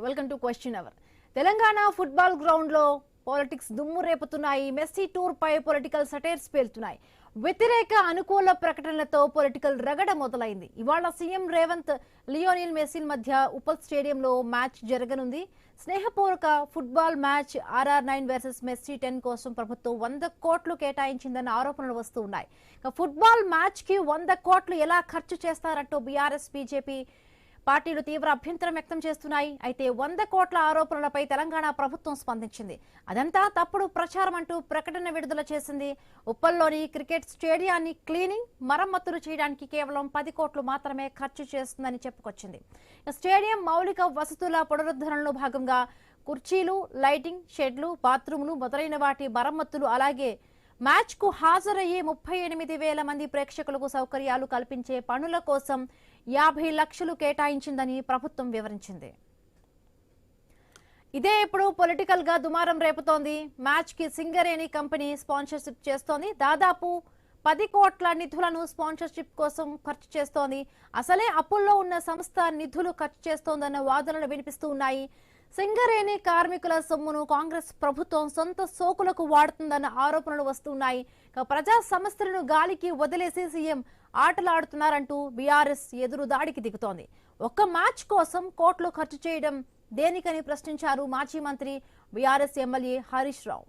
Welcome to question hour. Telangana football ground లో politics దుమ్ము రేపుతున్నాయి. మెస్సీ టూర్ పై పొలిటికల్ సటైర్స్ పేలుతున్నాయి. వ్యతిరేక అనుకూల ప్రకటనలతో పొలిటికల్ రగడ మొదలైంది. ఇవాళ సీఎం రేవంత్ లియోనెల్ మెస్సీ మధ్య ఉప్పల్ స్టేడియంలో మ్యాచ్ జరగనుంది. స్నేహపూర్వక football match RR9 versus messy 10 కోసం ప్రభుత్వం 100 కోట్లు కేటాయించిందన్న ఆరోపణలు వస్తూ ఉన్నాయి. ఫుట్బాల్ మ్యాచ్ కి 100 కోట్లు ఎలా ఖర్చు చేస్తారంటూ బీఆర్ఎస్ బీజేపీ పార్టీలు తీవ్ర అభ్యంతరం వ్యక్తం చేస్తున్నాయి. అయితే 100 కోట్ల ఆరోపణలపై తెలంగాణ ప్రభుత్వం స్పందించింది. అదంతా తప్పుడు ప్రచారం అంటూ ప్రకటన విడుదల చేసింది. ఉప్పల్లోని క్రికెట్ స్టేడియాన్ని క్లీనింగ్, మరమ్మతులు చేయడానికి కేవలం 10 కోట్లు మాత్రమే ఖర్చు చేస్తుందని చెప్పుకొచ్చింది. స్టేడియం మౌలిక వసతుల పునరుద్ధరణలో భాగంగా కుర్చీలు, లైటింగ్, షెడ్లు, బాత్రూములు మొదలైన వాటి మరమ్మతులు, అలాగే మ్యాచ్ కు హాజరయ్యే 38,000 మంది ప్రేక్షకులకు సౌకర్యాలు కల్పించే పనుల కోసం 50 లక్షలు కేటాయించిందని ప్రభుత్వం వివరించింది. ఇదే ఇప్పుడు పొలిటికల్ గా దుమారం రేపుతోంది. మ్యాచ్ కి సింగరేణి కంపెనీ స్పాన్సర్షిప్ చేస్తోంది. దాదాపు 10 కోట్ల నిధులను స్పాన్సర్షిప్ కోసం ఖర్చు చేస్తోంది. అసలే అప్పుల్లో ఉన్న సంస్థ నిధులు ఖర్చు చేస్తోందన్న వాదనలు వినిపిస్తూ ఉన్నాయి. సింగరేణి కార్మికుల సొమ్మును కాంగ్రెస్ ప్రభుత్వం సొంత సోకులకు వాడుతుందన్న ఆరోపణలు వస్తున్నాయి. ప్రజా సమస్యలను గాలికి వదిలేసి సీఎం ఆటలాడుతున్నారంటూ బీఆర్ఎస్ ఎదురు దాడికి దిగుతోంది. ఒక్క మ్యాచ్ కోసం కోట్లు ఖర్చు చేయడం దేనికని ప్రశ్నించారు మాజీ మంత్రి బీఆర్ఎస్ ఎమ్మెల్యే హరీష్ రావు.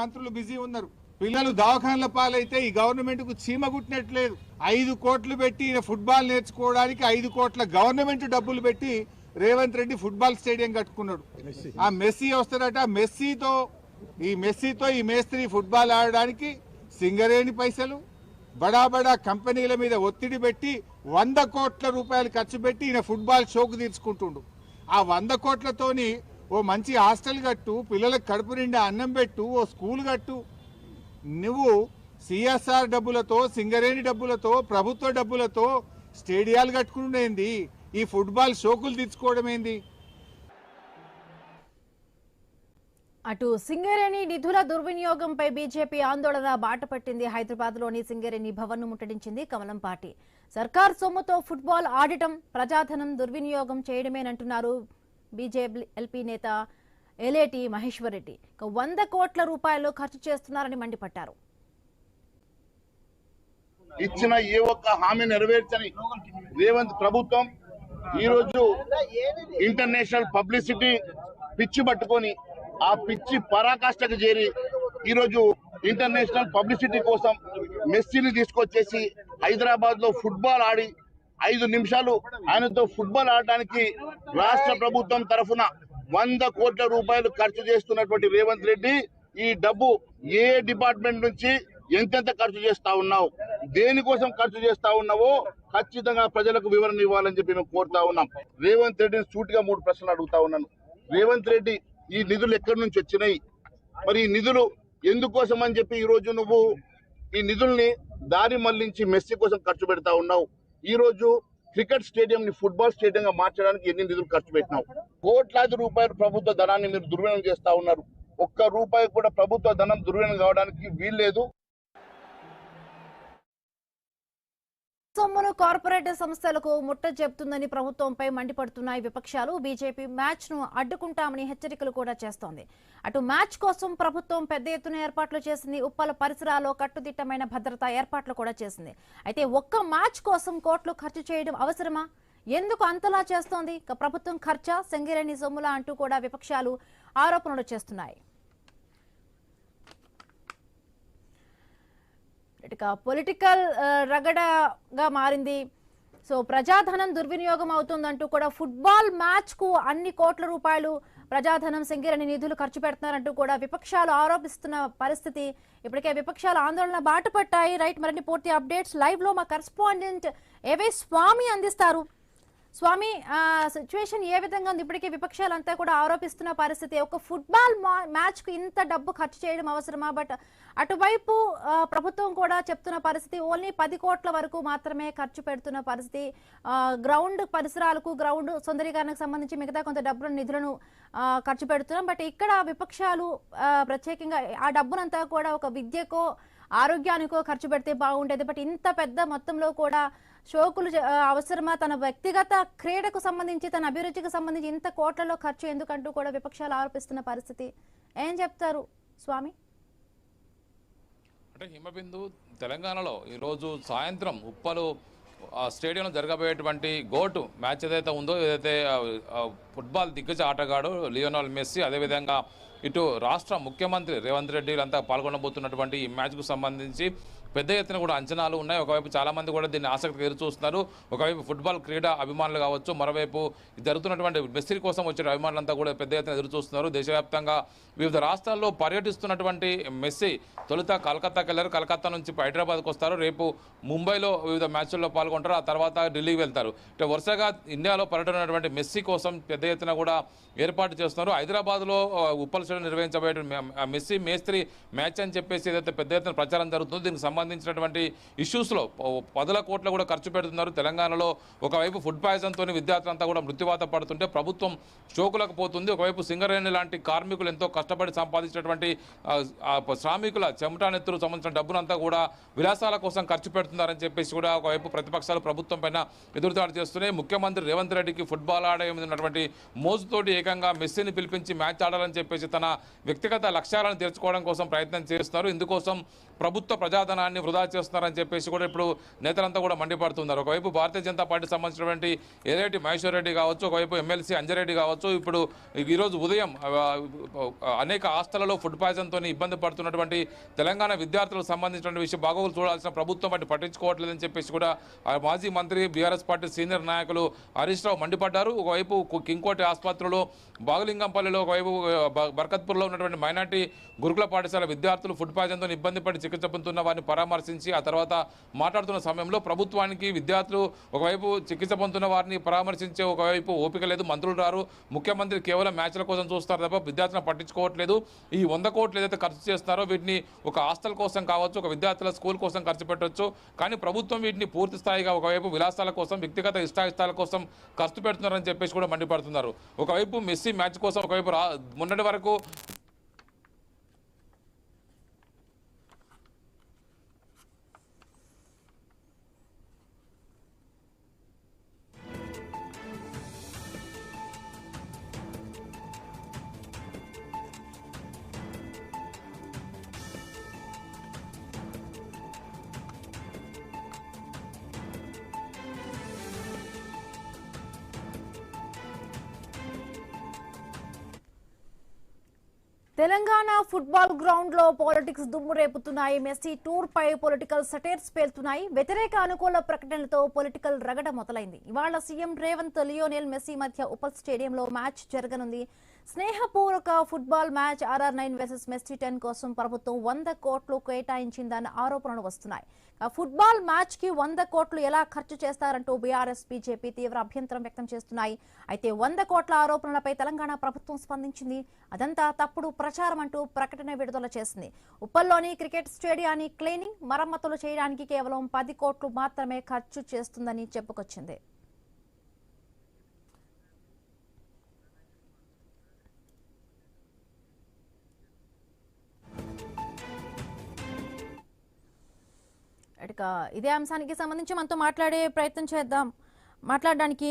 మంత్రులు బిజీ ఉన్నారు. పిల్లలు దవాఖానల పాలైతే ఈ గవర్నమెంట్ కు చీమ గుట్టినట్లేదు. 5 కోట్లు పెట్టి ఫుట్బాల్ నేర్చుకోవడానికి 5 కోట్ల గవర్నమెంట్ డబ్బులు పెట్టి రేవంత్ రెడ్డి ఫుట్బాల్ స్టేడియం కట్టుకున్నాడు. ఆ మెస్సీ వస్తాడట. ఈ మెస్సీతో ఈ మేస్త్రి ఫుట్బాల్ ఆడడానికి సింగరేణి పైసలు, బడా బడా కంపెనీల మీద ఒత్తిడి పెట్టి 100 కోట్ల రూపాయలు ఖర్చు పెట్టి ఈయన ఫుట్బాల్ షోకు తీర్చుకుంటుండు. ఆ 100 కోట్లతోని ఓ మంచి హాస్టల్ కట్టు, పిల్లలకు కడుపు నిండా అన్నం పెట్టు, ఓ స్కూల్ కట్టు. నువ్వు CSR డబ్బులతో, సింగరేణి డబ్బులతో, ప్రభుత్వ డబ్బులతో స్టేడియాలు కట్టుకునేంది? ఈ ఫుట్బాల్ షోకులు తీర్చుకోవడం ఏంది? అటు సింగరేణి నిధుల దుర్వినియోగంపై బీజేపీ ఆందోళన బాటపట్టింది. హైదరాబాద్ లోని సింగరేణి భవన్ ను ముట్టడించింది కమలం పార్టీ. సర్కార్ సొమ్ముతో ఫుట్బాల్ ఆడటం, ప్రజాధనం దుర్వినియోగం చేయడమేనంటున్నారు బీజేపీ ఎల్పీ నేత ఎలేటి మహేశ్వర్ రెడ్డి. 100 కోట్ల రూపాయలు ఖర్చు చేస్తున్నారని మండిపడ్డారు. ఇచ్చిన ఏ ఒక్క హామీ నెరవేర్చని రేవంత్ ప్రభుత్వం ఈరోజు ఇంటర్నేషనల్ పబ్లిసిటీ పిచ్చి పట్టుకొని ఆ పిచ్చి పరాకాష్ఠకు చేరి ఈరోజు ఇంటర్నేషనల్ పబ్లిసిటీ కోసం మెస్సీని తీసుకొచ్చేసి హైదరాబాద్ లో ఫుట్బాల్ ఆడి 5 నిమిషాలు ఆయనతో ఫుట్బాల్ ఆడడానికి రాష్ట్ర ప్రభుత్వం తరఫున 100 కోట్ల రూపాయలు ఖర్చు చేస్తున్నటువంటి రేవంత్ రెడ్డి, ఈ డబ్బు ఏ డిపార్ట్మెంట్ నుంచి ఎంతెంత ఖర్చు చేస్తా ఉన్నావు, దేనికోసం ఖర్చు చేస్తా ఉన్నావో ఖచ్చితంగా ప్రజలకు వివరణ ఇవ్వాలని చెప్పి మేము కోరుతా ఉన్నాం. రేవంత్ రెడ్డిని సూటిగా 3 ప్రశ్నలు అడుగుతా ఉన్నాను. రేవంత్ రెడ్డి, ఈ నిధులు ఎక్కడి నుంచి వచ్చినాయి? మరి ఈ నిధులు ఎందుకోసం అని చెప్పి ఈ రోజు నువ్వు ఈ నిధుల్ని దారి మళ్లించి మెస్సీ కోసం ఖర్చు పెడతా ఉన్నావు? ఈ రోజు క్రికెట్ స్టేడియం ని ఫుట్బాల్ స్టేడియం గా మార్చడానికి ఎన్ని నిధులు ఖర్చు పెట్టినావు? కోట్లాది రూపాయలు ప్రభుత్వ ధనాన్ని మీరు దుర్వినియోగం చేస్తా ఉన్నారు. ఒక్క రూపాయి కూడా ప్రభుత్వ ధనం దుర్వినియోగం కావడానికి వీల్లేదు. సొమ్మును కార్పొరేట్ సంస్థలకు ముట్ట చెబుతుందని ప్రభుత్వంపై మండిపడుతున్నాయి విపక్షాలు. బీజేపీ మ్యాచ్ ను అడ్డుకుంటామని హెచ్చరికలు కూడా చేస్తోంది. అటు మ్యాచ్ కోసం ప్రభుత్వం పెద్ద ఎత్తున ఏర్పాట్లు చేసింది. ఉప్పల పరిసరాల్లో కట్టుదిట్టమైన భద్రతా ఏర్పాట్లు కూడా చేసింది. అయితే ఒక్క మ్యాచ్ కోసం కోట్లు ఖర్చు చేయడం అవసరమా? ఎందుకు అంతలా చేస్తోంది? ప్రభుత్వం ఖర్చా, సింగరేణి సొమ్ములా అంటూ కూడా విపక్షాలు ఆరోపణలు చేస్తున్నాయి. పొలిటికల్ రగడగా మారింది. సో ప్రజాధనం దుర్వినియోగం అవుతుందంటూ కూడా ఫుట్బాల్ మ్యాచ్ కు అన్ని కోట్ల రూపాయలు ప్రజాధనం, సింగరేణి నిధులు ఖర్చు పెడుతున్నారంటూ కూడా విపక్షాలు ఆరోపిస్తున్న పరిస్థితి. ఇప్పటికే విపక్షాలు ఆందోళన బాటపట్టాయి. రైట్, మరిన్ని పూర్తి అప్డేట్స్ లైవ్ లో మా కరెస్పాండెంట్ ఏవై స్వామి అందిస్తారు. స్వామి, సిచ్యువేషన్ ఏ విధంగా ఉంది? ఇప్పటికే విపక్షాలంతా కూడా ఆరోపిస్తున్న పరిస్థితి. ఒక ఫుట్బాల్ మ్యాచ్ కు ఇంత డబ్బు ఖర్చు చేయడం అవసరమా? బట్ అటువైపు ప్రభుత్వం కూడా చెప్తున్న పరిస్థితి ఓన్లీ 10 కోట్ల వరకు మాత్రమే ఖర్చు పెడుతున్న పరిస్థితి. గ్రౌండ్ పరిసరాలకు, గ్రౌండ్ సౌందర్యీకరణకు సంబంధించి మిగతా కొంత డబ్బులను, నిధులను ఖర్చు పెడుతున్నాం. బట్ ఇక్కడ విపక్షాలు ప్రత్యేకంగా ఆ డబ్బునంతా కూడా ఒక విద్యకో ఆరోగ్యానికో ఖర్చు పెడితే బాగుండేది. బట్ ఇంత పెద్ద మొత్తంలో కూడా షోకులు అవసరమా? తన వ్యక్తిగత క్రీడకు సంబంధించి, తన అభిరుచికి సంబంధించి ఇంత కోట్లలో ఖర్చు ఎందుకంటూ కూడా విపక్షాలు ఆరోపిస్తున్న పరిస్థితి. ఏం చెప్తారు స్వామి? అంటే హిమబిందు, తెలంగాణలో ఈరోజు సాయంత్రం ఉప్పలు స్టేడియంలో జరగబోయేటువంటి గోటు మ్యాచ్ ఏదైతే ఉందో, ఏదైతే ఫుట్బాల్ దిగ్గజ ఆటగాడు లియోనల్ మెస్సీ, అదేవిధంగా ఇటు రాష్ట్ర ముఖ్యమంత్రి రేవంత్ రెడ్డి అంతా పాల్గొనబోతున్నటువంటి ఈ మ్యాచ్కు సంబంధించి పెద్ద ఎత్తున కూడా అంచనాలు ఉన్నాయి. ఒకవైపు చాలామంది కూడా దీన్ని ఆసక్తిగా ఎదురు చూస్తున్నారు. ఒకవైపు ఫుట్బాల్ క్రీడా అభిమానులు కావచ్చు, మరోవైపు జరుగుతున్నటువంటి మెస్సీ కోసం వచ్చే అభిమానులంతా కూడా పెద్ద ఎత్తున ఎదురు చూస్తున్నారు. దేశవ్యాప్తంగా వివిధ రాష్ట్రాల్లో పర్యటిస్తున్నటువంటి మెస్సీ తొలుత కలకత్తాకి వెళ్ళారు. కలకత్తా నుంచి హైదరాబాద్కు వస్తారు. రేపు ముంబైలో వివిధ మ్యాచ్ల్లో పాల్గొంటారు. ఆ తర్వాత ఢిల్లీకి వెళ్తారు. ఇటు వరుసగా ఇండియాలో పర్యటనటువంటి మెస్సీ కోసం పెద్ద ఎత్తున కూడా ఏర్పాటు చేస్తున్నారు. హైదరాబాద్లో ఉప్పల్ స్టేడియం నిర్వహించబోయే మెస్సీ మేస్త్రి మ్యాచ్ అని చెప్పేసి ఏదైతే పెద్ద ఎత్తున ప్రచారం జరుగుతుందో, దీనికి సంబంధించినటువంటి ఇష్యూస్లో 10 కోట్ల కూడా ఖర్చు పెడుతున్నారు. తెలంగాణలో ఒకవైపు ఫుడ్ పాయిజన్తో విద్యార్థులంతా కూడా మృత్యువాత పడుతుంటే ప్రభుత్వం షోకులకు పోతుంది. ఒకవైపు సింగరేణి లాంటి కార్మికులు ఎంతో కష్టపడి సంపాదించినటువంటి శ్రామికుల చెమటా నెత్తురు సంబంధించిన డబ్బునంతా కూడా విలాసాల కోసం ఖర్చు పెడుతున్నారని చెప్పేసి కూడా ఒకవైపు ప్రతిపక్షాలు ప్రభుత్వం పైన ఎదురుదాడి చేస్తున్నాయి. ముఖ్యమంత్రి రేవంత్ రెడ్డికి ఫుట్బాల్ ఆడే ఉన్నటువంటి మోజుతోటి ఏకంగా మెస్సీని పిలిపించి మ్యాచ్ ఆడాలని చెప్పేసి తన వ్యక్తిగత లక్ష్యాలను తీర్చుకోవడం కోసం ప్రయత్నం చేస్తున్నారు. ఇందుకోసం ప్రభుత్వ ప్రజాధనాన్ని వృధా చేస్తున్నారని చెప్పేసి కూడా ఇప్పుడు నేతలంతా కూడా మండిపడుతున్నారు. ఒకవైపు భారతీయ జనతా పార్టీకి సంబంధించినటువంటి ఏదైతే మహేశ్వర్ రెడ్డి కావచ్చు, ఒకవైపు ఎమ్మెల్సీ అంజరెడ్డి కావచ్చు, ఇప్పుడు ఈరోజు ఉదయం అనేక హాస్టళ్లలో ఫుడ్ పాయిజన్తో ఇబ్బంది పడుతున్నటువంటి తెలంగాణ విద్యార్థులకు సంబంధించిన విషయం బాగోగులు చూడాల్సిన ప్రభుత్వం వాటిని పట్టించుకోవట్లేదని చెప్పేసి కూడా మాజీ మంత్రి బీఆర్ఎస్ పార్టీ సీనియర్ నాయకులు హరీష్ రావు మండిపడ్డారు. ఒకవైపు కింగ్కోటి ఆసుపత్రిలో, బాగులింగంపల్లిలో, ఒకవైపు బర్కత్పూర్లో ఉన్నటువంటి మైనార్టీ గురుకుల పాఠశాల విద్యార్థులు ఫుడ్ పాయిజన్తో ఇబ్బంది పడి చికిత్స పొందుతున్న వారిని పరామర్శించి ఆ తర్వాత మాట్లాడుతున్న సమయంలో ప్రభుత్వానికి విద్యార్థులు ఒకవైపు చికిత్స పొందుతున్న వారిని పరామర్శించే ఒకవైపు ఓపిక లేదు. మంత్రులు రారు, ముఖ్యమంత్రి కేవలం మ్యాచ్ల కోసం చూస్తారు తప్ప విద్యార్థులను పట్టించుకోవట్లేదు. ఈ 100 కోట్లు ఏదైతే ఖర్చు చేస్తున్నారో వీటిని ఒక హాస్టల్ కోసం కావచ్చు, ఒక విద్యార్థుల స్కూల్ కోసం ఖర్చు పెట్టవచ్చు. కానీ ప్రభుత్వం వీటిని పూర్తి స్థాయిగా ఒకవైపు విలాసాల కోసం, వ్యక్తిగత ఇష్టాయిష్టాల కోసం ఖర్చు పెడుతున్నారని చెప్పేసి కూడా మండిపడుతున్నారు. ఒకవైపు మెస్సీ మ్యాచ్ కోసం ఒకవైపు మొన్నటి వరకు తెలంగాణ ఫుట్బాల్ గ్రౌండ్ లో పాలిటిక్స్ దుమ్ము రేపుతున్నాయి. మెస్సీ టూర్ పై పొలిటికల్ సటైర్స్ పేలుతున్నాయి. వ్యతిరేక అనుకూల ప్రకటనలతో పొలిటికల్ రగడ మొదలైంది. ఇవాళ సీఎం రేవంత్, లియోనెల్ మెస్సీ మధ్య ఉప్పల్ స్టేడియంలో మ్యాచ్ జరగనుంది. స్నేహపూర్వక football match RR9 versus messy 10 కోసం ప్రభుత్వం 100 కోట్లు కేటాయించిందన్న ఆరోపణలు వస్తున్నాయి. ఫుట్బాల్ మ్యాచ్ కి 100 కోట్లు ఎలా ఖర్చు చేస్తారంటూ బీఆర్ఎస్, బీజేపీ తీవ్ర అభ్యంతరం వ్యక్తం చేస్తున్నాయి. అయితే 100 కోట్ల ఆరోపణలపై తెలంగాణ ప్రభుత్వం స్పందించింది. అదంతా తప్పుడు ప్రచారం అంటూ ప్రకటన విడుదల చేసింది. ఉప్పల్లోని క్రికెట్ స్టేడియాన్ని క్లీనింగ్, మరమ్మతులు చేయడానికి కేవలం 10 కోట్లు మాత్రమే ఖర్చు చేస్తుందని చెప్పుకొచ్చింది. ఇదే అంశానికి సంబంధించి మనతో మాట్లాడే ప్రయత్నం చేద్దాం. మాట్లాడడానికి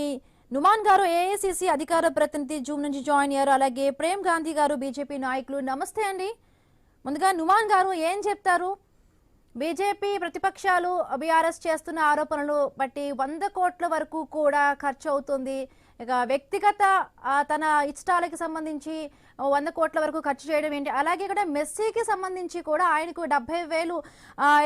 నుమాన్ గారు, ఏఐసిసి అధికార ప్రతినిధి, జూమ్ నుంచి జాయిన్ అయ్యారు. అలాగే ప్రేమ్ గాంధీ గారు, బీజేపీ నాయకులు. నమస్తే అండి. ముందుగా నుమాన్ గారు ఏం చెప్తారు? బీజేపీ ప్రతిపక్షాలు బీఆర్ఎస్ చేస్తున్న ఆరోపణలు బట్టి 100 కోట్ల వరకు కూడా ఖర్చు అవుతుంది. ఇక వ్యక్తిగత తన ఇష్టాలకు సంబంధించి 100 కోట్ల వరకు ఖర్చు చేయడం ఏంటి? అలాగే ఇక్కడ మెస్సీకి సంబంధించి కూడా ఆయనకు 70,000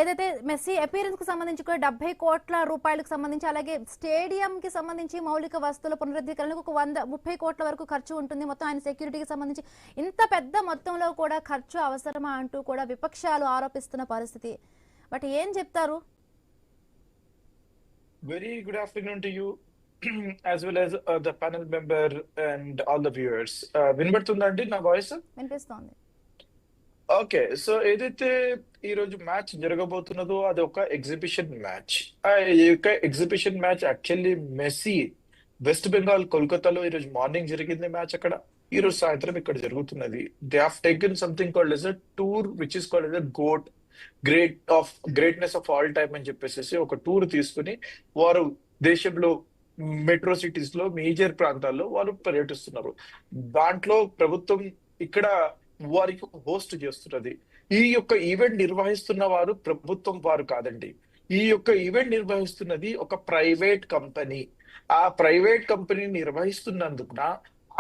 ఏదైతే మెస్సీ అపీరెన్స్ కి సంబంధించి కూడా 70 కోట్ల రూపాయలకు సంబంధించి, అలాగే స్టేడియం కి సంబంధించి మౌలిక వస్తువుల పునరుద్ధరణకు ఒక 30 కోట్ల వరకు ఖర్చు ఉంటుంది. మొత్తం ఆయన సెక్యూరిటీకి సంబంధించి ఇంత పెద్ద మొత్తంలో కూడా ఖర్చు అవసరమా అంటూ కూడా విపక్షాలు ఆరోపిస్తున్న పరిస్థితి. బట్ ఏం చెప్తారు? Very good afternoon to you as well as the panel member and all the viewers. వినబడుతుందండి నా వాయిస్? వినిపిస్తోంది. ఓకే, సో ఏదైతే ఈ రోజు మ్యాచ్ జరగబోతున్నదో అది ఒక ఎగ్జిబిషన్ మ్యాచ్. ఈ యొక్క exhibition match actually Messi West Bengal కోల్కతాలో ఈ రోజు మార్నింగ్ జరిగింది మ్యాచ్. అక్కడ ఈ రోజు సాయంత్రం ఇక్కడ జరుగుతున్నది. They have taken something called as a tour which is called as a GOAT greatness of all time అని చెప్పేసి ఒక టూర్ తీసుకుని వారు దేశంలో మెట్రో సిటీస్ లో మేజర్ ప్రాంతాల్లో వారు పర్యటిస్తున్నారు. దాంట్లో ప్రభుత్వం ఇక్కడ వారికి హోస్ట్ చేస్తున్నది. ఈ యొక్క ఈవెంట్ నిర్వహిస్తున్న వారు ప్రభుత్వం వారు కాదండి. ఈ యొక్క ఈవెంట్ నిర్వహిస్తున్నది ఒక ప్రైవేట్ కంపెనీ. ఆ ప్రైవేట్ కంపెనీ నిర్వహిస్తున్నందున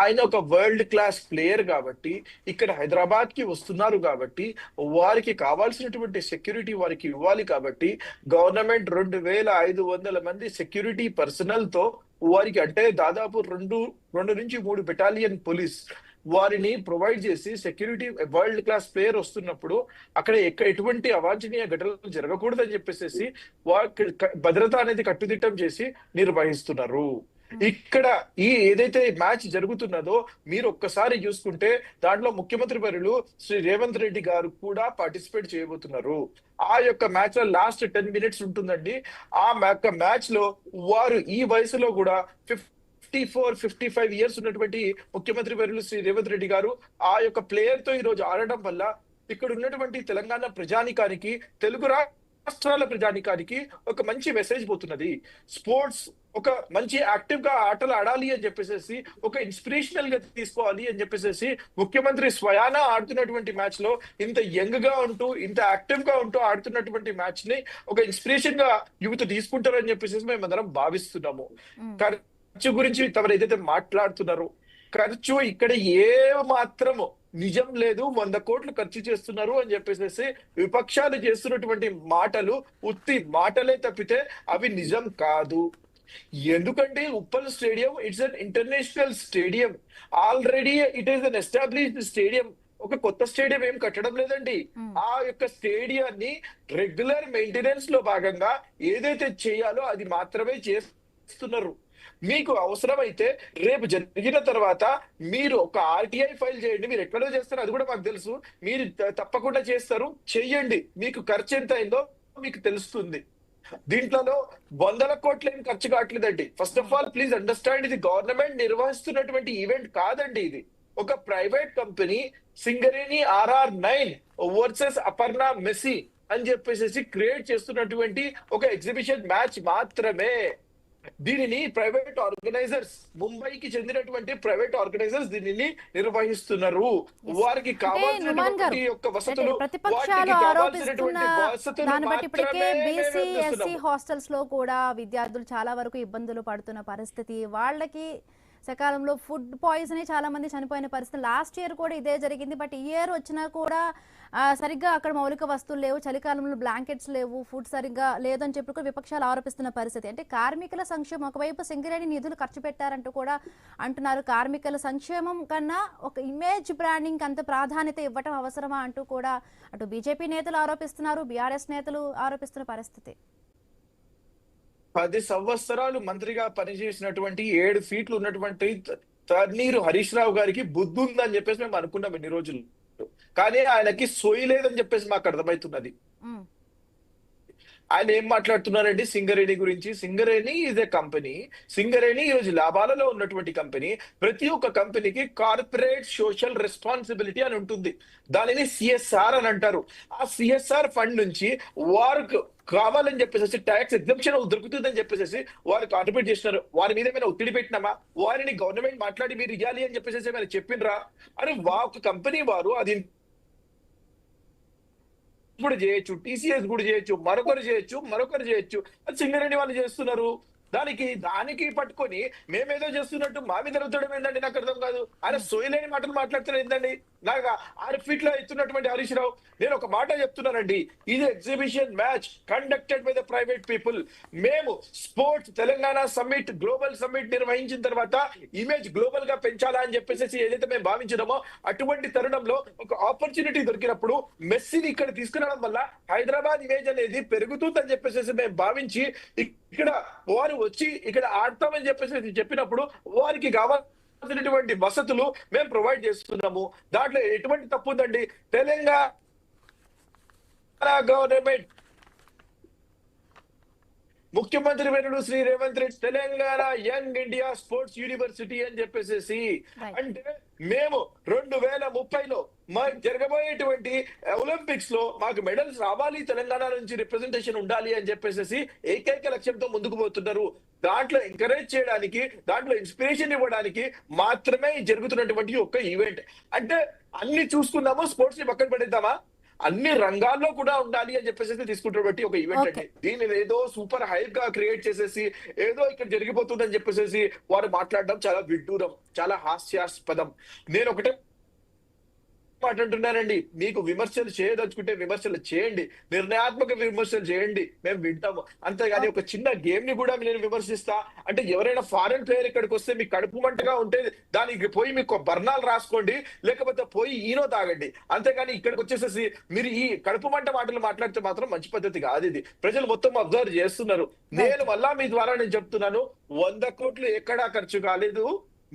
ఆయన ఒక వరల్డ్ క్లాస్ ప్లేయర్ కాబట్టి ఇక్కడ హైదరాబాద్ కి వస్తున్నారు కాబట్టి వారికి కావాల్సినటువంటి సెక్యూరిటీ వారికి ఇవ్వాలి కాబట్టి గవర్నమెంట్ 2500 మంది సెక్యూరిటీ పర్సనల్ తో వారికి, అంటే దాదాపు 2 నుంచి 3 బెటాలియన్ పోలీస్ వారిని ప్రొవైడ్ చేసి సెక్యూరిటీ, వరల్డ్ క్లాస్ ప్లేయర్ వస్తున్నప్పుడు అక్కడ ఎటువంటి అవాంఛనీయ ఘటనలు జరగకూడదని చెప్పేసి వారి భద్రత అనేది కట్టుదిట్టం చేసి నిర్వహిస్తున్నారు. ఇక్కడ ఏదైతే మ్యాచ్ జరుగుతున్నదో మీరు ఒక్కసారి చూసుకుంటే దాంట్లో ముఖ్యమంత్రి వర్యులు శ్రీ రేవంత్ రెడ్డి గారు కూడా పార్టిసిపేట్ చేయబోతున్నారు. ఆ యొక్క మ్యాచ్ లో లాస్ట్ 10 మినిట్స్ ఉంటుందండి. ఆ మ్యాచ్ లో వారు ఈ వయసులో కూడా 54-55 ఇయర్స్ ఉన్నటువంటి ముఖ్యమంత్రి వర్యులు శ్రీ రేవంత్ రెడ్డి గారు ఆ యొక్క ప్లేయర్ తో ఈ రోజు ఆడడం వల్ల ఇక్కడ ఉన్నటువంటి తెలంగాణ ప్రజానికానికి, తెలుగు రాష్ట్రాల ప్రజానికానికి ఒక మంచి మెసేజ్ పోతున్నది. స్పోర్ట్స్ ఒక మంచి యాక్టివ్ గా ఆటలు ఆడాలి అని చెప్పేసి, ఒక ఇన్స్పిరేషనల్ గా తీసుకోవాలి అని చెప్పేసి ముఖ్యమంత్రి స్వయాన ఆడుతున్నటువంటి మ్యాచ్ లో ఇంత యంగ్ గా ఉంటూ, ఇంత యాక్టివ్ గా ఉంటూ ఆడుతున్నటువంటి మ్యాచ్ ని ఒక ఇన్స్పిరేషన్ గా యువత తీసుకుంటారని చెప్పేసి మేమందరం భావిస్తున్నాము. ఖర్చు గురించి తమరు ఏదైతే మాట్లాడుతున్నారో, ఖర్చు ఇక్కడ ఏ మాత్రము నిజం లేదు. 100 కోట్లు ఖర్చు చేస్తున్నారు అని చెప్పేసి విపక్షాలు చేస్తున్నటువంటి మాటలు ఉత్తి మాటలే తప్పితే అవి నిజం కాదు. ఎందుకంటే Uppal stadium it's an international stadium. Already it is an established stadium. ఒక కొత్త స్టేడియం ఏం కట్టడం లేదండి. ఆ యొక్క స్టేడియాన్ని రెగ్యులర్ మెయింటెనెన్స్ లో భాగంగా ఏదైతే చేయాలో అది మాత్రమే చేస్తున్నారు. మీకు అవసరమైతే రేపు జరిగిన తర్వాత మీరు ఒక ఆర్టీఐ ఫైల్ చేయండి. మీరు ఎక్కడో చేస్తారు అది కూడా మాకు తెలుసు. మీరు తప్పకుండా చేస్తారు, చెయ్యండి. మీకు ఖర్చు ఎంత అయిందో మీకు తెలుస్తుంది. దీంట్లో 100 కోట్లు ఏం ఖర్చు కావట్లేదండి. First of all please understand, ఇది గవర్నమెంట్ నిర్వహిస్తున్నటువంటి ఈవెంట్ కాదండి. ఇది ఒక private company Singareni RR9 versus Aparna Messi అని చెప్పేసి క్రియేట్ చేస్తున్నటువంటి ఒక ఎగ్జిబిషన్ మ్యాచ్ మాత్రమే. దీనిని ప్రైవేట్ ఆర్గనైజర్స్, ముంబైకి చెందినటువంటి ప్రైవేట్ ఆర్గనైజర్స్ దీనిని నిర్వహిస్తున్నారు. వారికి కావాల్సినటువంటి యొక్క వసతులు, ప్రతిపక్షాలు ఆరోపిస్తున్న దాన్ని బట్టి ఇప్పటికే బీసీ ఎస్సీ హాస్టల్స్ లో కూడా విద్యార్థులు చాలా వరకు ఇబ్బందులు పడుతున్న పరిస్థితి. వాళ్ళకి సకాలంలో ఫుడ్ పాయిజన్ చాలా మంది చనిపోయిన పరిస్థితి. లాస్ట్ ఇయర్ కూడా ఇదే జరిగింది. బట్ ఈ ఇయర్ వచ్చినా కూడా సరిగ్గా అక్కడ మౌలిక వస్తువులు లేవు, చలికాలంలో బ్లాంకెట్స్ లేవు, ఫుడ్ సరిగ్గా లేదని చెప్పి కూడా విపక్షాలు ఆరోపిస్తున్న పరిస్థితి. అంటే కార్మికుల సంక్షేమం, ఒకవైపు సింగరేణి నిధులు ఖర్చు పెట్టారంటూ కూడా అంటున్నారు. కార్మికుల సంక్షేమం కన్నా ఒక ఇమేజ్ బ్రాండింగ్ అంత ప్రాధాన్యత ఇవ్వటం అవసరమా అంటూ కూడా అటు బీజేపీ నేతలు ఆరోపిస్తున్నారు, బీఆర్ఎస్ నేతలు ఆరోపిస్తున్న పరిస్థితి. 10 సంవత్సరాలు మంత్రిగా పనిచేసినటువంటి 7 ఫీట్లు ఉన్నటువంటి తన్నీరు హరీష్ రావు గారికి బుద్ధి ఉందని చెప్పేసి మేము అనుకున్నాం ఇన్ని రోజులు. కానీ ఆయనకి సోయి లేదని చెప్పేసి మాకు అర్థమవుతున్నది. ఆయన ఏం మాట్లాడుతున్నారండి సింగరేణి గురించి? Singareni is a company. Singareni ఈ రోజు లాభాలలో ఉన్నటువంటి కంపెనీ. ప్రతి ఒక్క కంపెనీకి కార్పొరేట్ సోషల్ రెస్పాన్సిబిలిటీ అని ఉంటుంది. దానిని CSR అని అంటారు. ఆ CSR ఫండ్ నుంచి వారికి కావాలని చెప్పేసి ట్యాక్స్ ఎగ్జంప్షన్ దొరుకుతుందని చెప్పేసి వారు కాంట్రిబ్యూట్ చేస్తున్నారు. వారి మీద ఏమైనా ఒత్తిడి పెట్టినామా? వారిని గవర్నమెంట్ మాట్లాడి మీరు ఇవ్వాలి అని చెప్పేసి ఏమైనా చెప్పినరా? అని ఒక కంపెనీ వారు అది కూడా చేయొచ్చు, TCS కూడా చేయొచ్చు, మరొకరు చేయొచ్చు. అది సింగరేణి వాళ్ళు చేస్తున్నారు. దానికి పట్టుకొని మేమేదో చేస్తున్నట్టు మా మీద రుద్దడం ఏంటండి? నాకు అర్థం కాదు. ఆయన సోయలేని మాటలు మాట్లాడుతున్నారు ఏంటండి? నాకు 6 ఫీట్లో ఎత్తున్నటువంటి హరీష్ రావు, నేను ఒక మాట చెప్తున్నానండి, ఇది exhibition match conducted by the private people. మేము sports Telangana summit, global summit నిర్వహించిన తర్వాత ఇమేజ్ గ్లోబల్ గా పెంచాలా అని చెప్పేసి ఏదైతే మేము భావించినామో అటువంటి తరుణంలో ఒక ఆపర్చునిటీ దొరికినప్పుడు మెస్సీని ఇక్కడ తీసుకురావడం వల్ల హైదరాబాద్ ఇమేజ్ అనేది పెరుగుతుందని చెప్పేసి మేము భావించి ఇక్కడ వారు వచ్చి ఇక్కడ ఆడతామని చెప్పేసి చెప్పినప్పుడు వారికి కావాల్సినటువంటి వసతులు మేము ప్రొవైడ్ చేస్తున్నాము. దాంట్లో ఎటువంటి తప్పు ఉందండి? తెలంగాణ గవర్నమెంట్ ముఖ్యమంత్రి వెనుడు Shri Revanth Reddy Telangana young India sports university అని చెప్పేసి అంటే మేము 2030లో మాకు జరగబోయేటువంటి ఒలింపిక్స్ లో మాకు మెడల్స్ రావాలి, తెలంగాణ నుంచి రిప్రజెంటేషన్ ఉండాలి అని చెప్పేసి ఏకైక లక్ష్యంతో ముందుకు పోతున్నారు. దాంట్లో ఎంకరేజ్ చేయడానికి, దాంట్లో ఇన్స్పిరేషన్ ఇవ్వడానికి మాత్రమే జరుగుతున్నటువంటి ఒక ఈవెంట్. అంటే అన్ని చూసుకున్నాము, స్పోర్ట్స్ ని పక్కన పడేద్దామా, అన్ని రంగాల్లో కూడా ఉండాలి అని చెప్పేసి తీసుకుంటున్నటువంటి ఒక ఈవెంట్ అండి. దీనిని ఏదో సూపర్ హైప్ గా క్రియేట్ చేసేసి ఏదో ఇక్కడ జరిగిపోతుందని చెప్పేసి వారు మాట్లాడడం చాలా విడ్డూరం, చాలా హాస్యాస్పదం. నేను ఒకటే మాట్లాడుతున్నానండి, మీకు విమర్శలు చేయదలుచుకుంటే విమర్శలు చేయండి, నిర్ణయాత్మక విమర్శలు చేయండి, మేము వింటాము. అంతేగాని ఒక చిన్న గేమ్ ని కూడా నేను విమర్శిస్తా అంటే, ఎవరైనా ఫారెన్ ప్లేయర్ ఇక్కడికి వస్తే మీకు కడుపు మంటగా ఉంటే దానికి పోయి మీకు బర్ణాలు రాసుకోండి, లేకపోతే పోయి ఈనో తాగండి. అంతేగాని ఇక్కడికి వచ్చేసేసి మీరు ఈ కడుపు మంట మాటలు మాట్లాడితే మాత్రం మంచి పద్ధతి కాదు. ఇది ప్రజలు మొత్తం అబ్జర్వ్ చేస్తున్నారు. నేను మళ్ళా మీ ద్వారా నేను చెప్తున్నాను, 100 కోట్లు ఎక్కడా ఖర్చు కాలేదు,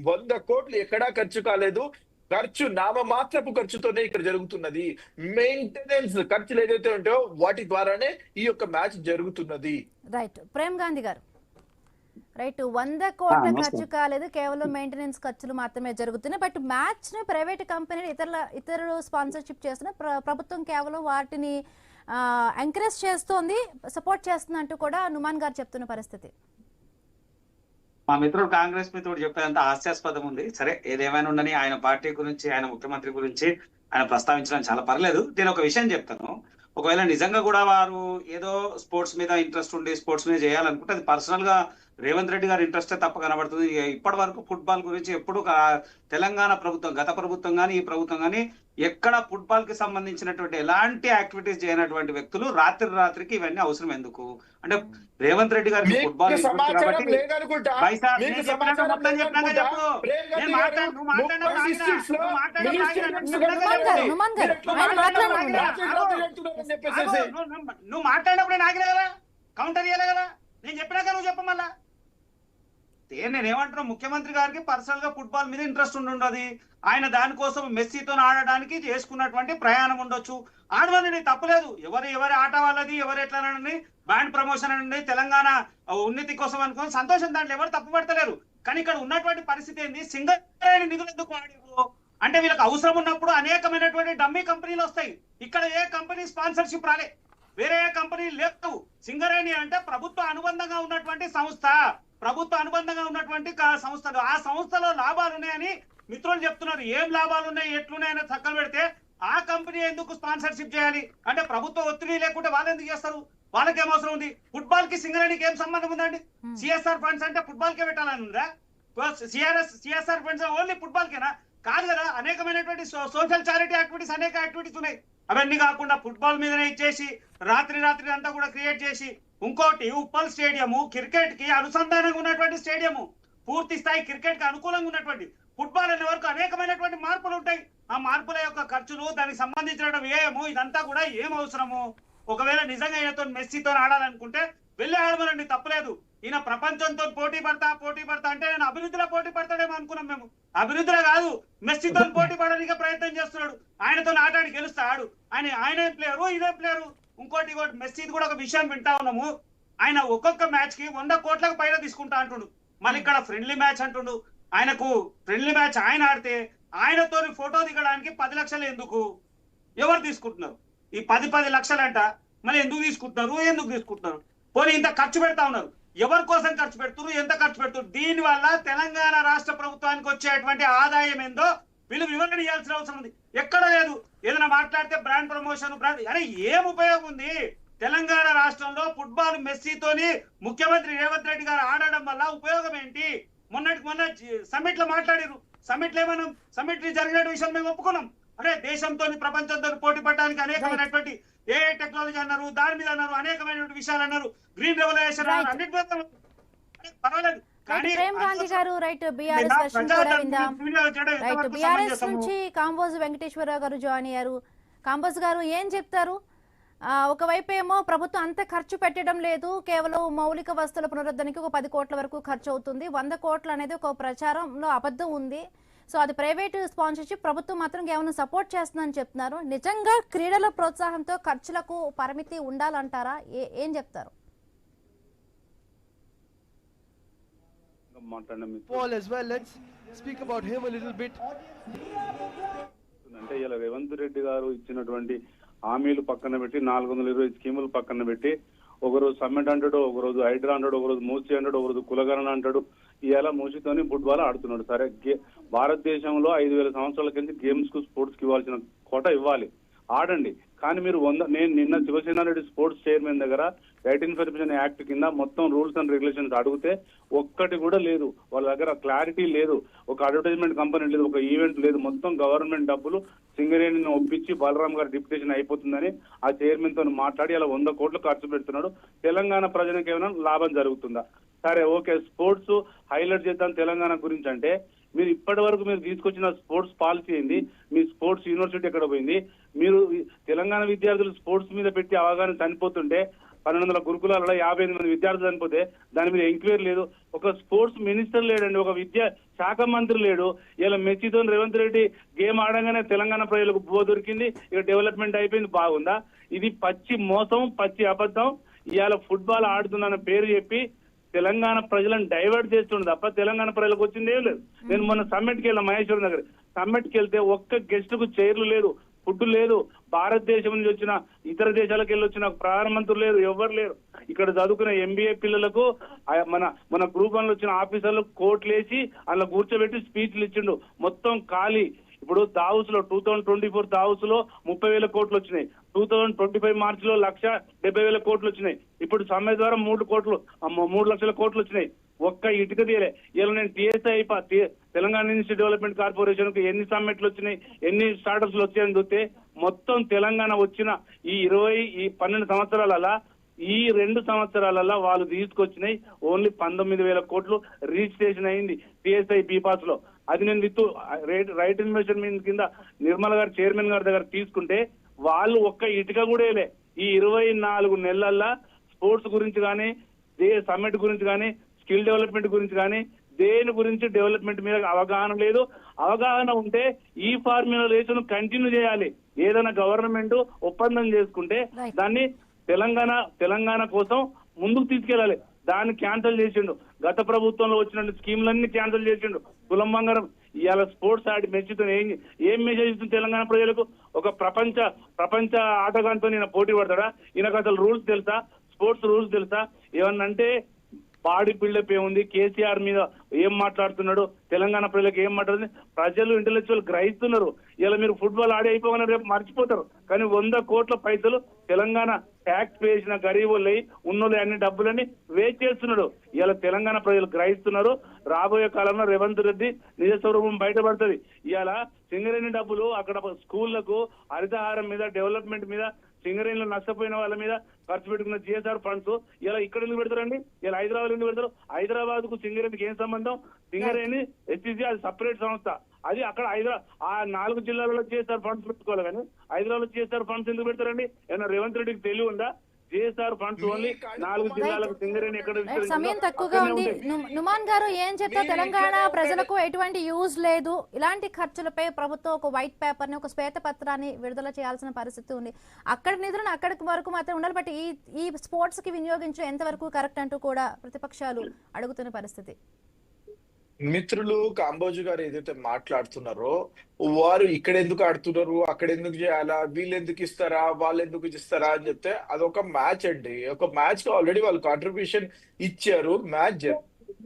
100 కోట్లు ఎక్కడా ఖర్చు కాలేదు. ఖర్చు నామమాత్రపు ఖర్చుతోనే ఇక్కడ జరుగుతున్నది. మెయింటెనెన్స్ ఖర్చులు ఏదైతే ఉంటాయో వాటి ద్వారానే ఈ యొక్క మ్యాచ్ జరుగుతున్నది. రైట్, ప్రేమ్ గాంధీ గారు రైట్, 100 కోట్ల ఖర్చు కాలేదు, కేవలం మెయింటెనెన్స్ ఖర్చులు మాత్రమే జరుగుతున్నాయి. బట్ మ్యాచ్ ని ప్రైవేట్ కంపెనీలు ఇతరులు స్పాన్సర్షిప్ చేస్తున్న ప్రభుత్వం కేవలం వాటిని ఎంకరేజ్ చేస్తోంది, సపోర్ట్ చేస్తుంది అంటూ కూడా నుమాన్ గారు చెప్తున్న పరిస్థితి. మా మిత్రుడు కాంగ్రెస్ మిత్రుడు చెప్పేదంతా హాస్యాస్పదం ఉంది. సరే, ఏదేమైనా ఉండని ఆయన పార్టీ గురించి, ఆయన ముఖ్యమంత్రి గురించి ఆయన ప్రస్తావించడం చాలా పర్లేదు. నేను ఒక విషయం చెప్తాను, ఒకవేళ నిజంగా కూడా వారు ఏదో స్పోర్ట్స్ మీద ఇంట్రెస్ట్ ఉండి స్పోర్ట్స్ మీద చేయాలనుకుంటే అది పర్సనల్ గా రేవంత్ రెడ్డి గారి ఇంట్రెస్టే తప్ప కనబడుతుంది. ఇప్పటి వరకు ఫుట్బాల్ గురించి ఎప్పుడు తెలంగాణ ప్రభుత్వం, గత ప్రభుత్వం కానీ ఈ ప్రభుత్వం కానీ ఎక్కడ ఫుట్బాల్ కి సంబంధించినటువంటి ఎలాంటి యాక్టివిటీస్ చేయనటువంటి వ్యక్తులు రాత్రికి ఇవన్నీ అవసరం ఎందుకు? అంటే రేవంత్ రెడ్డి గారికి ఫుట్బాల్ నువ్వు మాట్లాడినప్పుడు నాగిలే కదా, కౌంటర్ చేయలే కదా, నేను చెప్పినాక నువ్వు చెప్పమల్లా. నేనేమంటున్నా, ముఖ్యమంత్రి గారికి పర్సనల్ గా ఫుట్బాల్ మీద ఇంట్రెస్ట్ ఉండదు. ఆయన దానికోసం మెస్సీతో ఆడడానికి చేసుకున్నటువంటి ప్రయాణం ఉండొచ్చు, ఆడమని తప్పలేదు. ఎవరి ఆట వాళ్ళది, ఎవరు ఎట్లానని బ్యాండ్ ప్రమోషన్ అండి, తెలంగాణ ఉన్నతి కోసం అనుకుని సంతోషం, దాంట్లో ఎవరు తప్పు పడతలేరు. కానీ ఇక్కడ ఉన్నటువంటి పరిస్థితి ఏంది, సింగరేణి నిధులు ఎందుకు వాడారు అంటే, వీళ్ళకి అవసరం ఉన్నప్పుడు అనేకమైనటువంటి డమ్మీ కంపెనీలు వస్తాయి. ఇక్కడ ఏ కంపెనీ స్పాన్సర్షిప్ రాలే, వేరే ఏ కంపెనీ లేవు. సింగరేణి అంటే ప్రభుత్వ అనుబంధంగా ఉన్నటువంటి సంస్థ, ప్రభుత్వ అనుబంధంగా ఉన్నటువంటి సంస్థలు. ఆ సంస్థలో లాభాలు ఉన్నాయని మిత్రులు చెప్తున్నారు. ఏం లాభాలు ఉన్నాయి, ఎట్లున్నాయని చక్కలు పెడితే ఆ కంపెనీ ఎందుకు స్పాన్సర్షిప్ చేయాలి అంటే, ప్రభుత్వ ఒత్తిడి లేకుంటే వాళ్ళు ఎందుకు చేస్తారు? వాళ్ళకి ఏం అవసరం ఉంది? ఫుట్బాల్ కి సింగరేణికి ఏం సంబంధం ఉందండి? సిఎస్ఆర్ ఫండ్స్ అంటే ఫుట్బాల్ కే పెట్టాలని ఉందా? సిఎస్ఆర్ ఫండ్స్ ఓన్లీ ఫుట్బాల్ కేనా? కాదు కదా, అనేకమైనటువంటి సోషల్ చారిటీ యాక్టివిటీస్, అనేక యాక్టివిటీస్ ఉన్నాయి. అవన్నీ కాకుండా ఫుట్బాల్ మీదనే ఇచ్చేసి రాత్రి అంతా కూడా క్రియేట్ చేసి, ఇంకోటి ఉప్పల్ స్టేడియము క్రికెట్ కి అనుసంధానంగా ఉన్నటువంటి స్టేడియము, పూర్తి స్థాయి క్రికెట్ కి అనుకూలంగా ఉన్నటువంటి, ఫుట్బాల్ అనే వరకు అనేకమైనటువంటి మార్పులు ఉంటాయి. ఆ మార్పుల యొక్క ఖర్చులు, దానికి సంబంధించిన వ్యయము, ఇదంతా కూడా ఏం అవసరము? ఒకవేళ నిజంగా ఈయనతో మెస్సీతో ఆడాలనుకుంటే వెళ్ళి ఆడమనండి, తప్పలేదు. ఈయన ప్రపంచంతో పోటీ పడతా అంటే నేను అభివృద్ధిలో పోటీ పడతాడేమో అనుకున్నాం మేము. అభివృద్ధిలో కాదు, మెస్సీతో పోటీ పడడానికి ప్రయత్నం చేస్తున్నాడు. ఆయనతో ఆటాడి గెలుస్తాడు. ఆయన ప్లేయరు, ఇదే ప్లేయరు. ఇంకోటి మెస్సీ కూడా ఒక విషయం వింటా ఉన్నాము, ఆయన ఒక్కొక్క మ్యాచ్ కి 100 కోట్లకు పైన తీసుకుంటా అంటుండు. మళ్ళీ ఇక్కడ ఫ్రెండ్లీ మ్యాచ్ అంటుండు. ఆయనకు ఫ్రెండ్లీ మ్యాచ్ ఆయన ఆడితే ఆయనతో ఫోటో దిగడానికి 10 లక్షలు ఎందుకు? ఎవరు తీసుకుంటున్నారు? ఈ 10 లక్షలంట మళ్ళీ ఎందుకు తీసుకుంటున్నారు? పోనీ ఇంత ఖర్చు పెడతా ఉన్నారు, ఎవరి కోసం ఖర్చు పెడుతున్నారు, ఎంత ఖర్చు పెడుతున్నారు? దీని వల్ల తెలంగాణ రాష్ట్ర ప్రభుత్వానికి వచ్చేటువంటి ఆదాయం ఏందో వీళ్ళు వివరణ ఇవ్వాల్సిన అవసరం ఉంది. ఎక్కడ లేదు. ఏదైనా మాట్లాడితే బ్రాండ్ ప్రమోషన్, అరే ఏం ఉపయోగం ఉంది? తెలంగాణ రాష్ట్రంలో ఫుట్బాల్ మెస్సీతోని ముఖ్యమంత్రి రేవంత్ రెడ్డి గారు ఆడడం వల్ల ఉపయోగం ఏంటి? మొన్న సమ్మిట్ లో మాట్లాడారు. సమ్మిట్ లో ఏమన్నా, సమ్మిట్ జరిగిన విషయం మేము ఒప్పుకున్నాం. అరే దేశంతో ప్రపంచంతో పోటీ పడడానికి అనేకమైనటువంటి ఏ టెక్నాలజీ అన్నారు, దాని మీద అన్నారు, అనేకమైనటువంటి విషయాలు అన్నారు, గ్రీన్ రెవల్యూషన్ అన్నారు, అన్నిటి పర్వాలేదు. ప్రేమ్ గాంధీ గారు రైట్, బీఆర్ఎస్ రైట్, బీఆర్ఎస్ నుంచి కాంబోజ్ వెంకటేశ్వరరావు గారు జాయిన్ అయ్యారు. కాంబోజ్ గారు ఏం చెప్తారు? ఒకవైపు ఏమో ప్రభుత్వం అంత ఖర్చు పెట్టడం లేదు, కేవలం మౌలిక వస్తువుల పునరుద్ధరణకి ఒక 10 కోట్ల వరకు ఖర్చు అవుతుంది, 100 కోట్లు అనేది ఒక ప్రచారంలో అబద్ధం ఉంది. సో అది ప్రైవేట్ స్పాన్సర్షిప్, ప్రభుత్వం మాత్రం కేవలం సపోర్ట్ చేస్తుందని చెప్తున్నారు. నిజంగా క్రీడల ప్రోత్సాహంతో ఖర్చులకు పరిమితి ఉండాలంటారా? ఏం చెప్తారు? Paul as well. Let's speak about him a little bit. అంటే ఇలా రేవంత్ రెడ్డి గారు ఇచ్చినటువంటి హామీలు పక్కన పెట్టి 420 స్కీములు పక్కన పెట్టి ఒకరోజు సమ్మెట్ అంటాడు, ఒకరోజు హైడ్రా అంటాడు, ఒకరోజు మూసి అంటాడు, ఒకరోజు కులగరణ అంటాడు. ఇలా మూసితోని ఫుట్బాల్ ఆడుతున్నాడు. సరే, భారతదేశంలో 5000 సంవత్సరాల కింద గేమ్స్ కు స్పోర్ట్స్ కి ఇవ్వాల్సిన కోట ఇవ్వాలి, ఆడండి. కానీ మీరు నేను నిన్న శివసేనారెడ్డి స్పోర్ట్స్ చైర్మన్ దగ్గర రైట్ ఇన్ఫర్మేషన్ యాక్ట్ కింద మొత్తం రూల్స్ అండ్ రెగ్యులేషన్స్ అడిగితే ఒక్కటి కూడా లేదు. వాళ్ళ దగ్గర క్లారిటీ లేదు, ఒక అడ్వర్టైజ్మెంట్ కంపెనీ లేదు, ఒక ఈవెంట్ లేదు. మొత్తం గవర్నమెంట్ డబ్బులు సింగరేణిని ఒప్పించి బలరాం గారు డిప్యుటేషన్ అయిపోతుందని ఆ చైర్మన్ తో మాట్లాడి అలా 100 కోట్లు ఖర్చు పెడుతున్నాడు. తెలంగాణ ప్రజలకు ఏమైనా లాభం జరుగుతుందా? సరే, ఓకే, స్పోర్ట్స్ హైలైట్ చేద్దాం తెలంగాణ గురించి అంటే మీరు ఇప్పటి వరకు మీరు తీసుకొచ్చిన స్పోర్ట్స్ పాలసీ ఏంది? మీ స్పోర్ట్స్ యూనివర్సిటీ ఎక్కడ పోయింది? మీరు తెలంగాణ విద్యార్థులు స్పోర్ట్స్ మీద పెట్టి అవగాహన చనిపోతుంటే 1200 గురుకులాలలో 58 మంది విద్యార్థులు చనిపోతే దాని మీద ఎంక్వైరీ లేదు. ఒక స్పోర్ట్స్ మినిస్టర్ లేడండి, ఒక విద్యా శాఖ మంత్రి లేడు. ఇలా మెస్సీతో రేవంత్ రెడ్డి గేమ్ ఆడంగానే తెలంగాణ ప్రజలకు బో దొరికింది, ఇక డెవలప్మెంట్ అయిపోయింది. బాగుందా? ఇది పచ్చి మోసం, పచ్చి అబద్ధం. ఇవాళ ఫుట్బాల్ ఆడుతున్న పేరు చెప్పి తెలంగాణ ప్రజలను డైవర్ట్ చేస్తుండే తప్ప తెలంగాణ ప్రజలకు వచ్చింది ఏం లేదు. నేను మొన్న సమ్మెట్కి వెళ్ళాను, మహేశ్వరం దగ్గర సమ్మెట్కి వెళ్తే ఒక్క గెస్ట్ కు చైర్లు లేదు, ఫుడ్ లేదు. భారతదేశం నుంచి వచ్చిన ఇతర దేశాలకు వెళ్ళి వచ్చిన ప్రధానమంత్రులు లేరు, ఎవరు లేరు. ఇక్కడ చదువుకున్న ఎంబీఏ పిల్లలకు మన గ్రూప్ 1 లో వచ్చిన ఆఫీసర్లకు కోట్లేసి అందులో కూర్చోబెట్టి స్పీచ్లు ఇచ్చిండు. మొత్తం ఖాళీ. ఇప్పుడు దావూస్ లో 2024 దావూస్ లో 30,000 కోట్లు వచ్చినాయి. 2025 మార్చిలో 1,70,000 కోట్లు వచ్చినాయి. ఇప్పుడు సమ్మె ద్వారా 3 లక్షల కోట్లు వచ్చినాయి. ఒక్క ఇటుక తీయలే. ఇలా నేను TSI Telangana institute development corporation కు ఎన్ని సమ్మెట్లు వచ్చినాయి, ఎన్ని స్టార్టప్స్ వచ్చాయని చూస్తే మొత్తం తెలంగాణ వచ్చిన ఈ 12 సంవత్సరాల ఈ 2 సంవత్సరాలలో వాళ్ళు తీసుకొచ్చినాయి ఓన్లీ 19,000 కోట్లు రిజిస్ట్రేషన్ అయింది టీఎస్ఐ బీపాస్ లో. అది నేను విత్ రైట్ ఇన్వెస్ట్మెంట్ కింద నిర్మల గారు చైర్మన్ గారి దగ్గర తీసుకుంటే వాళ్ళు ఒక్క ఇటుక కూడా వేయలే. ఈ 24 నెలల్లో స్పోర్ట్స్ గురించి కానీ, సమ్మిట్ గురించి కానీ, స్కిల్ డెవలప్మెంట్ గురించి కానీ, దేని గురించి డెవలప్మెంట్ మీద అవగాహన లేదు. అవగాహన ఉంటే ఈ ఫార్ములేషన్ కంటిన్యూ చేయాలి. ఏదైనా గవర్నమెంట్ ఒప్పందం చేసుకుంటే దాన్ని తెలంగాణ కోసం ముందుకు తీసుకెళ్లాలి. దాన్ని క్యాన్సిల్ చేసిండు. గత ప్రభుత్వంలో వచ్చిన స్కీమ్లన్నీ క్యాన్సిల్ చేసిండు. తులం బంగారం ఇవాళ స్పోర్ట్స్ ఆడి మెచ్చితో ఏం మెసేజ్ ఇస్తుంది తెలంగాణ ప్రజలకు? ఒక ప్రపంచ ఆటగాంతో ఈయన పోటీ పడతాడా? ఈయనకు అసలు రూల్స్ తెలుసా? స్పోర్ట్స్ రూల్స్ తెలుసా? ఏమన్నంటే బాడీ బిల్డప్ ఏముంది, కేసీఆర్ మీద ఏం మాట్లాడుతున్నాడు, తెలంగాణ ప్రజలకు ఏం మాట్లాడుతుంది, ప్రజలు ఇంటెలెక్చువల్ గ్రహిస్తున్నారు. ఇలా మీరు ఫుట్బాల్ ఆడి అయిపోగానే రేపు మర్చిపోతారు. కానీ 100 కోట్ల పైసలు తెలంగాణ ట్యాక్స్ పే చేసిన గరీబులు ఉన్నోళ్ళు అన్ని డబ్బులని వేస్ట్ చేస్తున్నాడు. ఇలా తెలంగాణ ప్రజలు గ్రహిస్తున్నారు. రాబోయే కాలంలో రేవంత్ రెడ్డి నిజ స్వరూపం బయటపడుతుంది. ఇవాళ సింగరేణి డబ్బులు అక్కడ స్కూళ్లకు, హరితహారం మీద, డెవలప్మెంట్ మీద, సింగరేణిలో నష్టపోయిన వాళ్ళ మీద ఖర్చు పెట్టుకున్న జిఎస్ఆర్ ఫండ్స్ ఇలా ఇక్కడ ఎందుకు పెడతారండి? ఇలా హైదరాబాద్ ఎందుకు పెడతారు? హైదరాబాద్ కు సింగరేణికి ఏం సంబంధం? సింగరేణి ఎస్సీసీ అది సపరేట్ సంస్థ. అది అక్కడ ఆ 4 జిల్లాలలో జిఎస్ఆర్ ఫండ్స్ పెట్టుకోవాలి. కానీ హైదరాబాద్ జిఎస్ఆర్ ఫండ్స్ ఎందుకు పెడతారండి? ఏమన్నా రేవంత్ రెడ్డికి తెలివి ఉందా? జిఎస్ఆర్ ఫండ్స్ ఓన్లీ 4 జిల్లాలకు సింగరేణి ఎక్కడ సమయం తక్కువగా ఉంది. నుమాన్ గారు ఏం చెప్తారు? తెలంగాణ ప్రజలకు ఎటువంటి యూజ్ లేదు, ఇలాంటి ఖర్చులపై ప్రభుత్వం ఒక వైట్ పేపర్ ని, ఒక శ్వేత పత్రాన్ని విడుదల చేయాల్సిన పరిస్థితి ఉంది. అక్కడ నిధులను అక్కడికి వరకు మాత్రం ఉండాలి. బట్ ఈ స్పోర్ట్స్ కి వినియోగించడం ఎంతవరకు కరెక్ట్ అంటూ కూడా ప్రతిపక్షాలు అడుగుతున్న పరిస్థితి. మిత్రులు కాంబోజు గారు ఏదైతే మాట్లాడుతున్నారో, వారు ఇక్కడ ఎందుకు ఆడుతున్నారు, అక్కడ ఎందుకు చేయాలా, వీళ్ళు ఎందుకు ఇస్తారా, వాళ్ళు ఎందుకు ఇస్తారా అని చెప్తే అదొక మ్యాచ్ అండి. ఒక మ్యాచ్ కి ఆల్రెడీ వాళ్ళు కాంట్రిబ్యూషన్ ఇచ్చారు. మ్యాచ్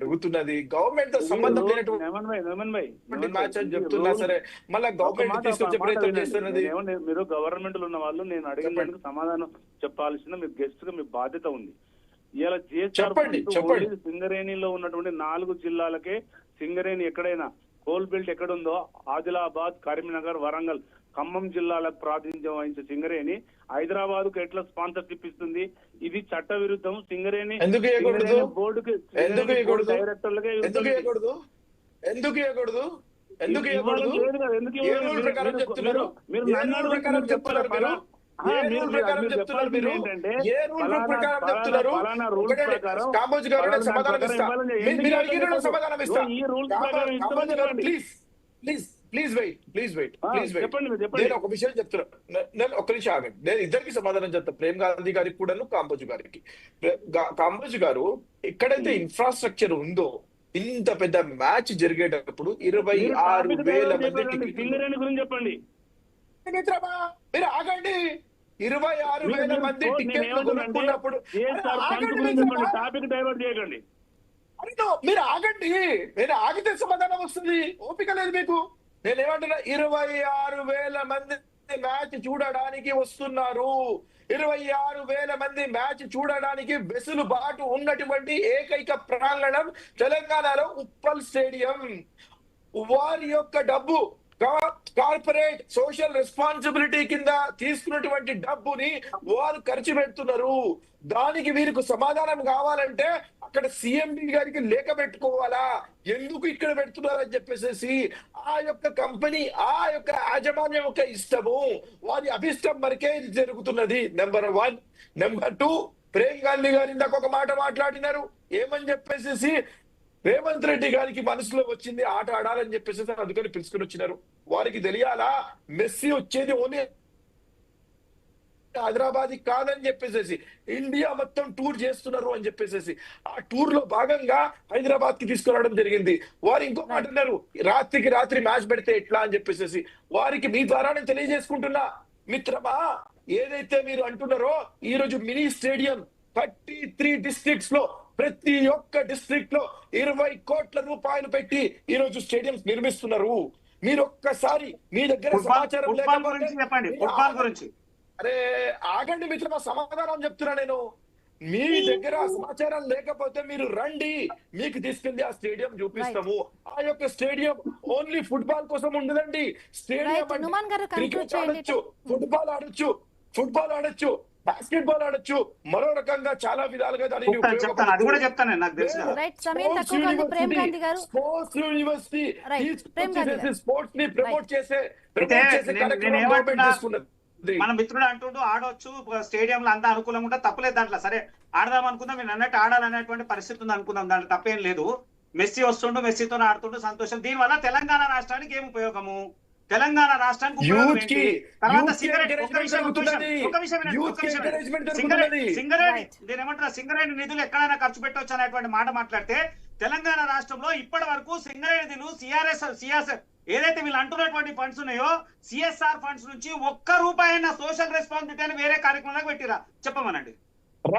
జరుగుతున్నది. గవర్నమెంట్ తో సంబంధం లేనటువంటి మ్యాచ్ అని చెప్తున్నా సరే మళ్ళీ గవర్నమెంట్ తీసుకొచ్చే ప్రయత్నం చేస్తున్నది. మీరు గవర్నమెంట్ లో ఉన్న వాళ్ళు నేను అడిగిన సమాధానం చెప్పాల్సిన మీ గెస్ట్ గా మీ బాధ్యత ఉంది. ఇలా చెప్పండి. సింగరేణిలో ఉన్నటువంటి 4 జిల్లాలకే సింగరేణి ఎక్కడైనా కోల్ బెల్ట్ ఎక్కడుందో ఆదిలాబాద్, కరీంనగర్, వరంగల్, ఖమ్మం జిల్లాలకు ప్రాతినిధ్యం వహించే సింగరేణి హైదరాబాద్ కు ఎట్లా స్పాన్సర్షిప్ ఇస్తుంది? ఇది చట్ట విరుద్ధం. సింగరేణి బోర్డుకి డైరెక్టర్లుగా ప్లీజ్ వెయిట్. నేను ఒక విషయం చెప్తున్నా. నేను ఒక్క నిమిషం ఆగండి. నేను ఇద్దరికి సమాధానం చెప్తాను, ప్రేమ్ గాంధీ గారికి కూడాను, కాంబోజు గారికి. కాంబోజు గారు, ఎక్కడైతే ఇన్ఫ్రాస్ట్రక్చర్ ఉందో ఇంత పెద్ద మ్యాచ్ జరిగేటప్పుడు 26,000 మంది టికెట్లు. సింగరేణి గురించి చెప్పండి. మిత్రమా మీరు ఆగండి. 26,000 మంది టికెట్లు కొనుక్కున్నప్పుడు టాపిక్ డైవర్ట్ చేయకండి. మీరు ఆగండి. నేను ఆగితే సమాధానం వస్తుంది. ఓపిక లేదు మీకు. నేనేమంటున్నా, 26,000 మంది మ్యాచ్ చూడడానికి వస్తున్నారు. 26,000 మంది మ్యాచ్ చూడడానికి వెసులుబాటు ఉన్నటువంటి ఏకైక ప్రాంగణం తెలంగాణలో ఉప్పల్ స్టేడియం. వారి యొక్క డబ్బు కార్పొరేట్ సోషల్ రెస్పాన్సిబిలిటీ కింద తీసుకున్నటువంటి డబ్బుని వారు ఖర్చు పెడుతున్నారు. దానికి వీరికి సమాధానం కావాలంటే అక్కడ సీఎండి గారికి లేఖ పెట్టుకోవాలా, ఎందుకు ఇక్కడ పెడుతున్నారని చెప్పేసి. ఆ యొక్క కంపెనీ, ఆ యొక్క యాజమాన్యం యొక్క ఇష్టము, వారి అభిష్టం వరకే ఇది జరుగుతున్నది. నెంబర్ 1. నెంబర్ 2, ప్రేమ్ గాంధీ గారు ఇందాక ఒక మాట మాట్లాడినారు. ఏమని చెప్పేసి, రేవంత్ రెడ్డి గారికి మనసులో వచ్చింది ఆట ఆడాలని చెప్పేసి అందుకని పిలుచుకుని వచ్చినారు. వారికి తెలియాలా మెస్సీ వచ్చేది ఓన్లీ హైదరాబాద్ కాదని చెప్పేసి, ఇండియా మొత్తం టూర్ చేస్తున్నారు అని చెప్పేసి ఆ టూర్ లో భాగంగా హైదరాబాద్ కి తీసుకురావడం జరిగింది. వారు ఇంకో మాట అన్నారు, రాత్రికి రాత్రి మ్యాచ్ పెడితే ఎట్లా అని చెప్పేసి. వారికి మీ ద్వారా నేను తెలియజేసుకుంటున్నా మిత్రమా, ఏదైతే మీరు అంటున్నారో ఈ రోజు మినీ స్టేడియం 33 డిస్ట్రిక్ట్స్ లో, ప్రతి ఒక్క డిస్ట్రిక్ట్ లో 20 కోట్ల రూపాయలు పెట్టి ఈ రోజు స్టేడియంస్ నిర్మిస్తున్నారు. మీరు ఒక్కసారి మీ దగ్గర సమాచారం చెప్పండి. ఫుట్బాల్ గురించి అరే ఆగండి మిత్రమా, సమాధానం చెప్తున్నా నేను. మీ దగ్గర సమాచారం లేకపోతే మీరు రండి, మీకు తీసుకెళ్లి ఆ స్టేడియం చూపిస్తాము. ఆ యొక్క స్టేడియం ఓన్లీ ఫుట్బాల్ కోసం ఉండదండి. స్టేడియం క్రికెట్ ఆడొచ్చు, ఫుట్బాల్ ఆడొచ్చు, బాస్కెట్బాల్ ఆడొచ్చు, మరో రకంగా చాలా విధాలుగా దానిని చెప్తాను. అది కూడా చెప్తాను, నాకు తెలుసు. స్పోర్ట్స్ యూనివర్సిటీ స్పోర్ట్స్ ని ప్రమోట్ చేసే మన మిత్రుడు అంటుంటూ ఆడొచ్చు, స్టేడియం లో అంతా అనుకూలంగా ఉంటే తప్పలేదు. దాంట్లో సరే ఆడదాం అనుకుందాం, మీరు అన్నట్టు ఆడాలనేటువంటి పరిస్థితి ఉంది అనుకుందాం, దాంట్లో తప్పేం లేదు. మెస్సీ వస్తుండు, మెస్సీతో ఆడుతుంటూ సంతోషం. దీనివల్ల తెలంగాణ రాష్ట్రానికి ఏం ఉపయోగము? తెలంగాణ రాష్ట్రానికి సింగరేణి నిధులు ఎక్కడైనా ఖర్చు పెట్టవచ్చు అనేటువంటి మాట మాట్లాడితే, తెలంగాణ రాష్ట్రంలో ఇప్పటి వరకు సింగరేణి నిధులు సిఆర్ఎస్ ఏదైతే వీళ్ళు అంటున్నటువంటి ఫండ్స్ ఉన్నాయో, సిఎస్ఆర్ ఫండ్స్ నుంచి ఒక్క రూపాయి సోషల్ రెస్పాన్సిబిలిటీ అని వేరే కార్యక్రమంలోకి పెట్టిరా చెప్పమనండి.